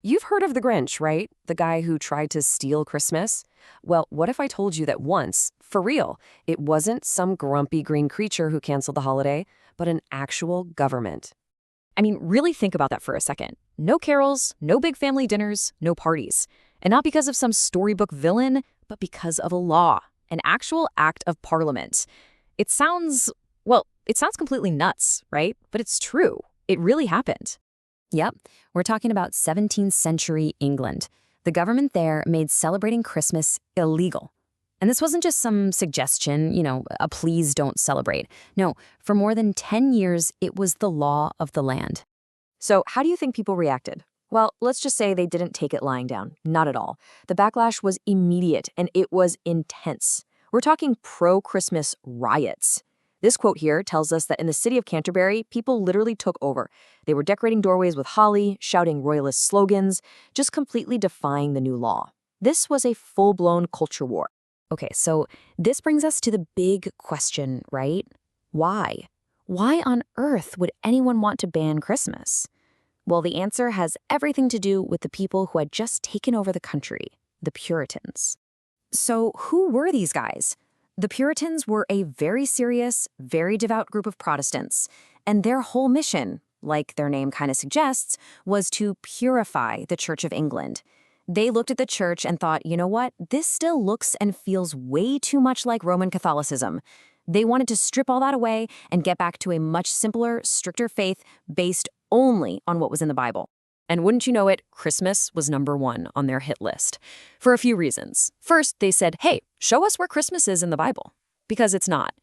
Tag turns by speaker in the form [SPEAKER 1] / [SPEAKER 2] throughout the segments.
[SPEAKER 1] You've heard of the Grinch, right? The guy who tried to steal Christmas? Well, what if I told you that once, for real, it wasn't some grumpy green creature who canceled the holiday, but an actual government?
[SPEAKER 2] I mean, really think about that for a second. No carols, no big family dinners, no parties. And not because of some storybook villain, but because of a law, an actual act of parliament. It sounds, it sounds completely nuts, right? But it's true. It really happened.
[SPEAKER 3] Yep, we're talking about 17th century England. The government there made celebrating Christmas illegal. And this wasn't just some suggestion, a please don't celebrate. No, for more than 10 years, it was the law of the land.
[SPEAKER 2] So how do you think people reacted? Well, let's just say they didn't take it lying down. Not at all. The backlash was immediate, and it was intense. We're talking pro-Christmas riots. This quote here tells us that in the city of Canterbury, people literally took over. They were decorating doorways with holly, shouting royalist slogans, just completely defying the new law. This was a full-blown culture war.
[SPEAKER 3] Okay, so this brings us to the big question, right? Why? Why on earth would anyone want to ban Christmas? Well, the answer has everything to do with the people who had just taken over the country, the Puritans. So who were these guys? The Puritans were a very serious, very devout group of Protestants, and their whole mission, like their name kind of suggests, was to purify the Church of England. They looked at the church and thought, you know what, this still looks and feels way too much like Roman Catholicism. They wanted to strip all that away and get back to a much simpler, stricter faith based only on what was in the Bible.
[SPEAKER 1] And wouldn't you know it, Christmas was #1 on their hit list. For a few reasons. First, they said, hey, show us where Christmas is in the Bible. Because it's not.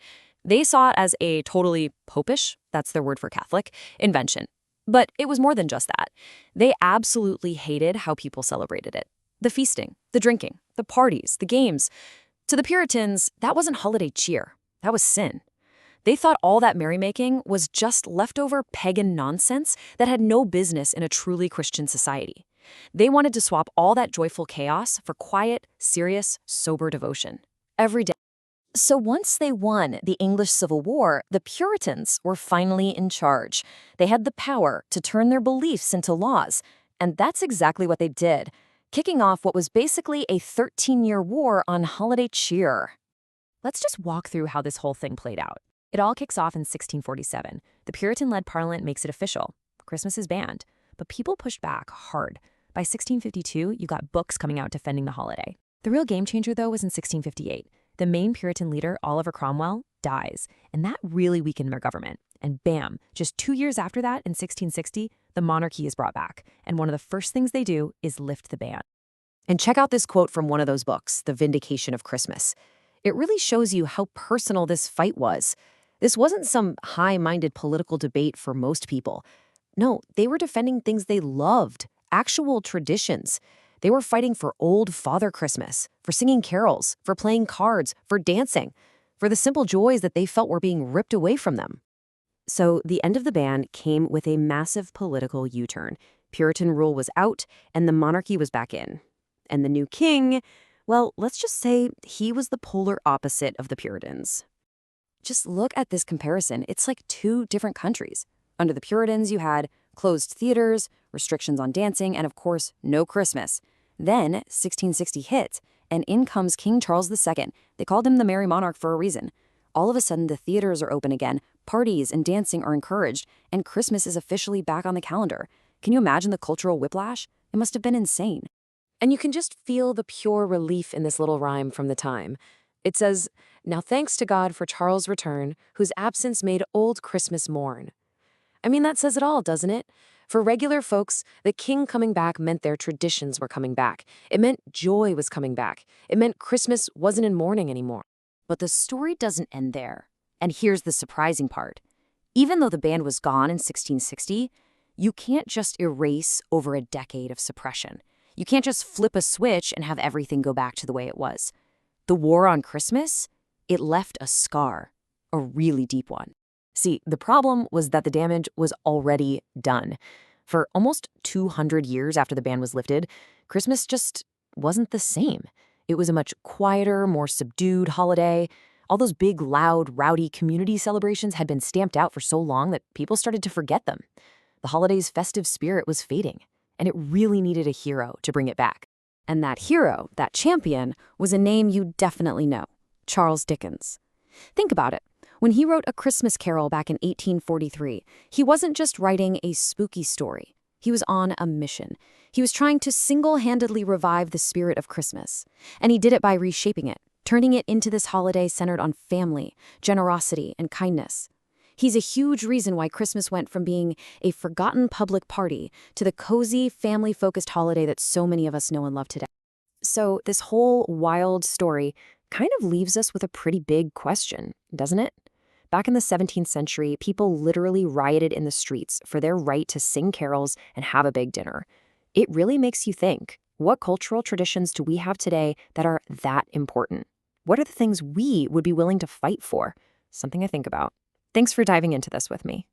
[SPEAKER 1] They saw it as a totally popish, that's their word for Catholic, invention. But it was more than just that. They absolutely hated how people celebrated it. The feasting, the drinking, the parties, the games. To the Puritans, that wasn't holiday cheer. That was sin. They thought all that merrymaking was just leftover pagan nonsense that had no business in a truly Christian society. They wanted to swap all that joyful chaos for quiet, serious, sober devotion. Every day.
[SPEAKER 3] So once they won the English Civil War, the Puritans were finally in charge. They had the power to turn their beliefs into laws, and that's exactly what they did, kicking off what was basically a 13-year war on holiday cheer.
[SPEAKER 2] Let's just walk through how this whole thing played out. It all kicks off in 1647. The Puritan-led Parliament makes it official. Christmas is banned, but people pushed back hard. By 1652, you got books coming out defending the holiday. The real game changer, though, was in 1658. The main Puritan leader, Oliver Cromwell, dies, and that really weakened their government. And bam, just 2 years after that, in 1660, the monarchy is brought back, and one of the first things they do is lift the ban.
[SPEAKER 1] And check out this quote from one of those books, The Vindication of Christmas. It really shows you how personal this fight was. This wasn't some high-minded political debate for most people. No, they were defending things they loved, actual traditions. They were fighting for old Father Christmas, for singing carols, for playing cards, for dancing, for the simple joys that they felt were being ripped away from them. So the end of the ban came with a massive political U-turn. Puritan rule was out, and the monarchy was back in. And the new king, well, let's just say he was the polar opposite of the Puritans. Just look at this comparison. It's like two different countries. Under the Puritans, you had closed theaters, restrictions on dancing, and of course, no Christmas. Then 1660 hit, and in comes King Charles II. They called him the Merry Monarch for a reason. All of a sudden, the theaters are open again, parties and dancing are encouraged, and Christmas is officially back on the calendar. Can you imagine the cultural whiplash? It must have been insane. And you can just feel the pure relief in this little rhyme from the time. It says, "Now thanks to God for Charles' return, whose absence made old Christmas mourn." I mean, that says it all, doesn't it? For regular folks, the king coming back meant their traditions were coming back. It meant joy was coming back. It meant Christmas wasn't in mourning anymore. But the story doesn't end there. And here's the surprising part. Even though the ban was gone in 1660, you can't just erase over a decade of suppression. You can't just flip a switch and have everything go back to the way it was. The war on Christmas, it left a scar, a really deep one. See, the problem was that the damage was already done. For almost 200 years after the ban was lifted, Christmas just wasn't the same. It was a much quieter, more subdued holiday. All those big, loud, rowdy community celebrations had been stamped out for so long that people started to forget them. The holiday's festive spirit was fading.
[SPEAKER 2] and it really needed a hero to bring it back.
[SPEAKER 3] And that hero, that champion, was a name you definitely know: Charles Dickens. Think about it. When he wrote A Christmas Carol back in 1843, he wasn't just writing a spooky story. He was on a mission. He was trying to single-handedly revive the spirit of Christmas. And he did it by reshaping it, turning it into this holiday centered on family, generosity, and kindness. He's a huge reason why Christmas went from being a forgotten public party to the cozy, family-focused holiday that so many of us know and love today. So this whole wild story kind of leaves us with a pretty big question, doesn't it? Back in the 17th century, people literally rioted in the streets for their right to sing carols and have a big dinner. It really makes you think, what cultural traditions do we have today that are that important? What are the things we would be willing to fight for? Something I think about. Thanks for diving into this with me.